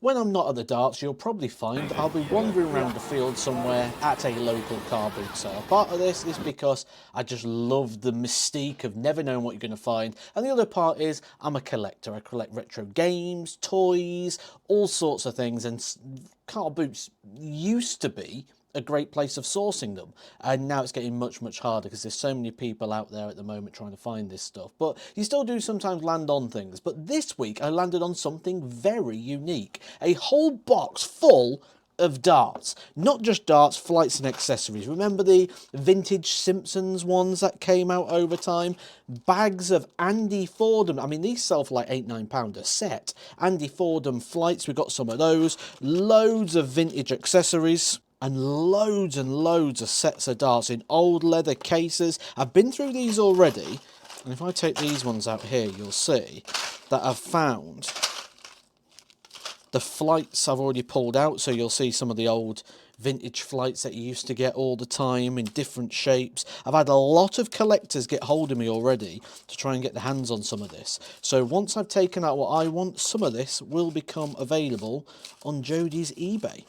When I'm not at the darts, you'll probably find I'll be wandering around the field somewhere at a local car boot sale. Part of this is because I just love the mystique of never knowing what you're going to find. And the other part is I'm a collector. I collect retro games, toys, all sorts of things. And car boots used to be a great place of sourcing them, and now it's getting much harder because there's so many people out there at the moment trying to find this stuff. But you still do sometimes land on things. But this week I landed on something very unique, a whole box full of darts. Not just darts, flights and accessories. Remember the vintage Simpsons ones that came out over time? Bags of Andy Fordham. I mean, these sell for like £8-9 a set. Andy Fordham flights, we got some of those. Loads of vintage accessories. And loads of sets of darts in old leather cases. I've been through these already, and if I take these ones out here, you'll see that I've found the flights I've already pulled out, so you'll see some of the old vintage flights that you used to get all the time in different shapes. I've had a lot of collectors get hold of me already to try and get their hands on some of this. So once I've taken out what I want, some of this will become available on Jodie's eBay.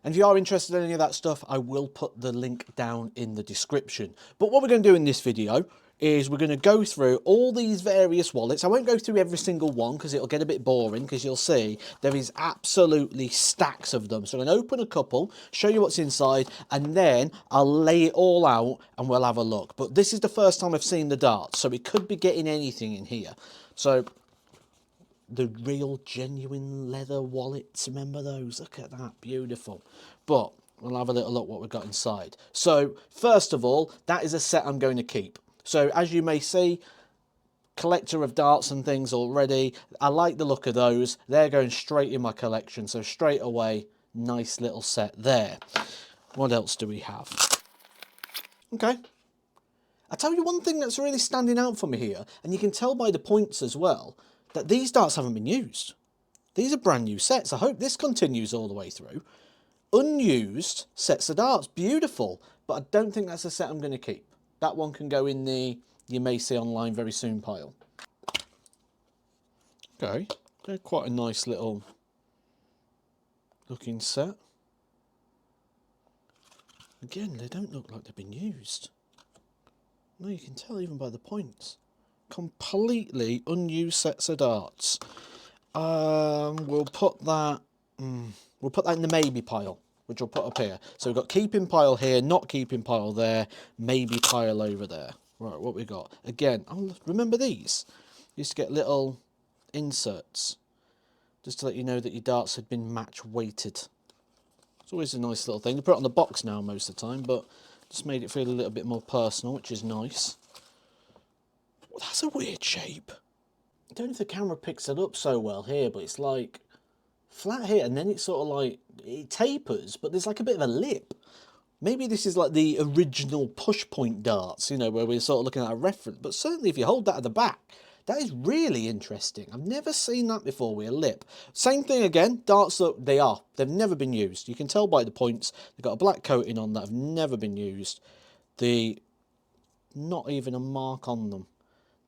And if you are interested in any of that stuff, I will put the link down in the description. But what we're going to do in this video is we're going to go through all these various wallets. I won't go through every single one because it'll get a bit boring, because you'll see there is absolutely stacks of them. So I'm going to open a couple, show you what's inside, and then I'll lay it all out and we'll have a look. But this is the first time I've seen the darts, so we could be getting anything in here. So the real genuine leather wallets, remember those? Look at that, beautiful. But we'll have a little look what we've got inside. So first of all, that is a set I'm going to keep. So as you may see, collector of darts and things already. I like the look of those. They're going straight in my collection, so straight away, nice little set there. What else do we have? Okay, I'll tell you one thing that's really standing out for me here, and you can tell by the points as well, that these darts haven't been used. These are brand new sets. I hope this continues all the way through. Unused sets of darts, beautiful, but I don't think that's a set I'm going to keep. That one can go in the you may see online very soon pile. Okay, they're quite a nice little looking set. Again, they don't look like they've been used. No, you can tell even by the points. Completely unused sets of darts. We'll put that in the maybe pile, which I'll put up here. So we've got keeping pile here, not keeping pile there, maybe pile over there. Right, what we got? Again, oh, remember these? Used to get little inserts just to let you know that your darts had been match weighted. It's always a nice little thing. They put it on the box now most of the time, but just made it feel a little bit more personal, which is nice. Well, that's a weird shape. I don't know if the camera picks it up so well here, but it's like flat here, and then it's sort of like, it tapers, but there's like a bit of a lip. Maybe this is like the original push point darts, you know, where we're sort of looking at a reference. But certainly if you hold that at the back, that is really interesting. I've never seen that before with a lip. Same thing again, darts, look, they've never been used. You can tell by the points, they've got a black coating on that have never been used. Not even a mark on them.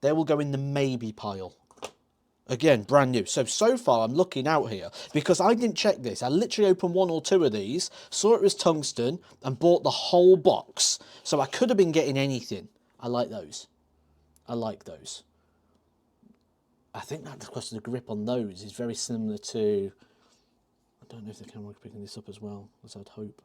They will go in the maybe pile. Again, brand new. So far I'm looking out here because I didn't check this. I literally opened one or two of these, saw it was tungsten, and bought the whole box. So I could have been getting anything. I like those. I like those. I think that's because the grip on those is very similar to... I don't know if the camera is picking this up as well, as I'd hope.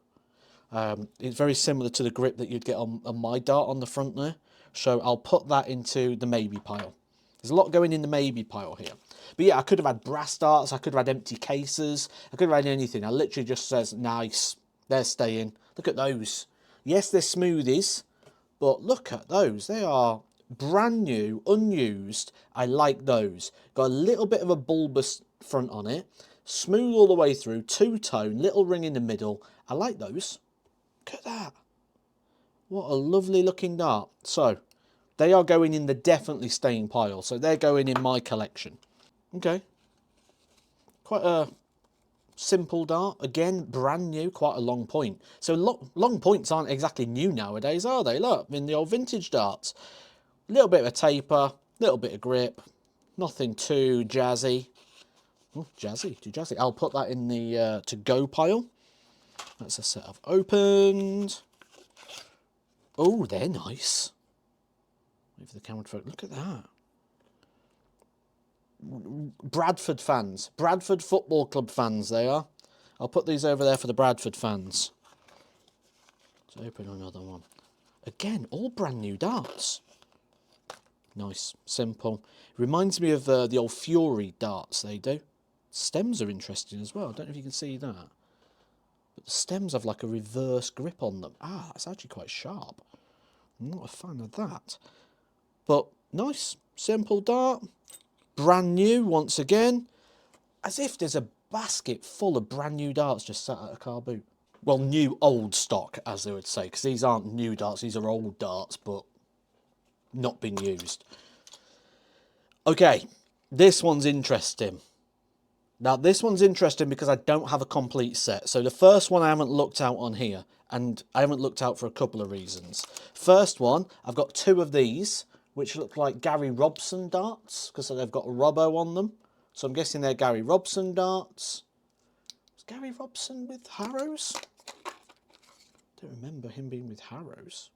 It's very similar to the grip that you'd get on my dart on the front there. So I'll put that into the maybe pile. There's a lot going in the maybe pile here. But yeah, I could have had brass darts, I could have had empty cases, I could have had anything. I literally just says, nice, they're staying. Look at those. Yes, they're smoothies, but look at those. They are brand new, unused. I like those. Got a little bit of a bulbous front on it. Smooth all the way through, two-tone, little ring in the middle. I like those. Look at that. What a lovely looking dart. So, they are going in the definitely staying pile. So they're going in my collection. Okay. Quite a simple dart. Again, brand new, quite a long point. So long points aren't exactly new nowadays, are they? Look, in the old vintage darts. A little bit of a taper, little bit of grip. Nothing too jazzy. Oh, jazzy, too jazzy. I'll put that in the to-go pile. That's a set I've opened. Oh, they're nice. Wait for the camera to focus. Look at that. Bradford fans. Bradford Football Club fans, they are. I'll put these over there for the Bradford fans. Let's open another one. Again, all brand new darts. Nice, simple. Reminds me of the old Fury darts they do. Stems are interesting as well. I don't know if you can see that. But the stems have like a reverse grip on them. Ah, that's actually quite sharp. I'm not a fan of that. But nice, simple dart. Brand new once again. As if there's a basket full of brand new darts just sat at a car boot. Well, new old stock, as they would say, because these aren't new darts, these are old darts, but not been used. Okay, this one's interesting. Now, this one's interesting because I don't have a complete set. So the first one I haven't looked out on here, and I haven't looked out for a couple of reasons. First one, I've got two of these, which look like Gary Robson darts, because they've got a Robbo on them. So I'm guessing they're Gary Robson darts. Was Gary Robson with Harrows? I don't remember him being with Harrows.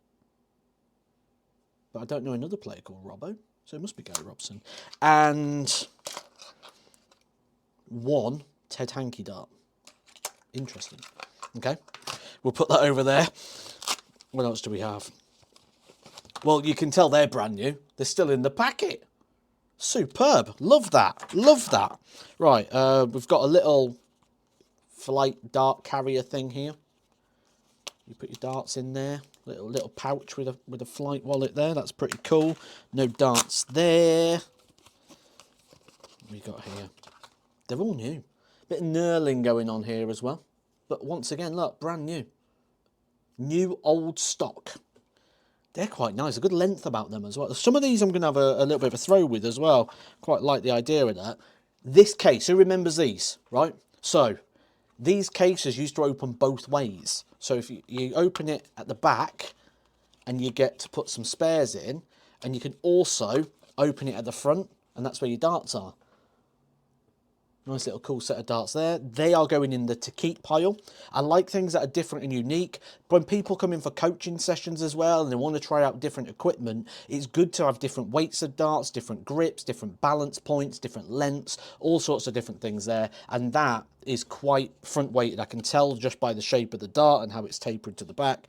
But I don't know another player called Robbo, so it must be Gary Robson. And one Ted Hankey dart. Interesting. Okay, we'll put that over there. What else do we have? Well, you can tell they're brand new. They're still in the packet. Superb. Love that. Love that. Right, we've got a little flight dart carrier thing here. You put your darts in there. Little pouch with a flight wallet there. That's pretty cool. No darts there. What we got here? They're all new. Bit of knurling going on here as well. But once again, look, brand new. New old stock. They're quite nice. A good length about them as well. Some of these I'm going to have a little bit of a throw with as well. Quite like the idea of that. This case, who remembers these, right? So, these cases used to open both ways. So if you open it at the back and you get to put some spares in, and you can also open it at the front, and that's where your darts are. Nice little cool set of darts there. They are going in the to keep pile. I like things that are different and unique. When people come in for coaching sessions as well and they want to try out different equipment, it's good to have different weights of darts, different grips, different balance points, different lengths, all sorts of different things there. And that is quite front weighted. I can tell just by the shape of the dart and how it's tapered to the back.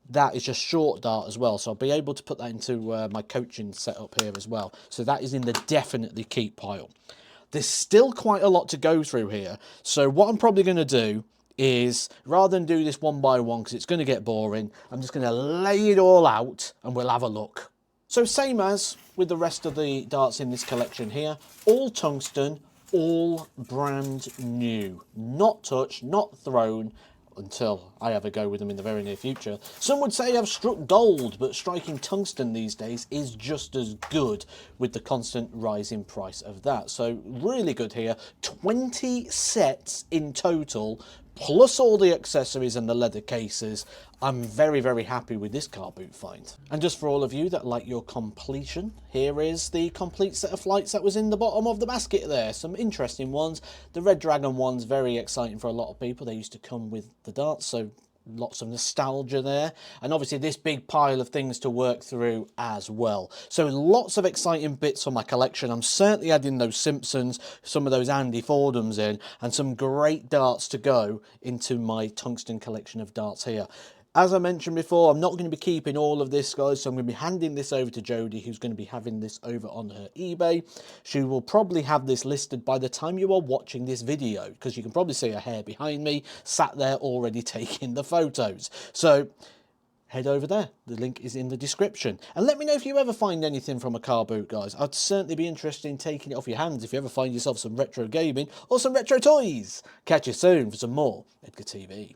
That is just short dart as well, so I'll be able to put that into my coaching setup here as well. So that is in the definitely keep pile. There's still quite a lot to go through here, so what I'm probably going to do is, rather than do this one by one because it's going to get boring, I'm just going to lay it all out and we'll have a look. So same as with the rest of the darts in this collection here, all tungsten, all brand new, not touched, not thrown, until I have a go with them in the very near future. Some would say I've struck gold, but striking tungsten these days is just as good with the constant rising price of that. So really good here. 20 sets in total, plus all the accessories and the leather cases. I'm very, very happy with this car boot find. And just for all of you that like your completion, here is the complete set of flights that was in the bottom of the basket there. Some interesting ones. The Red Dragon one's very exciting for a lot of people. They used to come with the darts, so lots of nostalgia there. And obviously this big pile of things to work through as well. So lots of exciting bits for my collection. I'm certainly adding those Simpsons, some of those Andy Fordhams in, and some great darts to go into my tungsten collection of darts here. As I mentioned before, I'm not going to be keeping all of this, guys, so I'm going to be handing this over to Jodie, who's going to be having this over on her eBay. She will probably have this listed by the time you are watching this video, because you can probably see her hair behind me, sat there already taking the photos. So head over there. The link is in the description. And let me know if you ever find anything from a car boot, guys. I'd certainly be interested in taking it off your hands if you ever find yourself some retro gaming or some retro toys. Catch you soon for some more Edgar TV.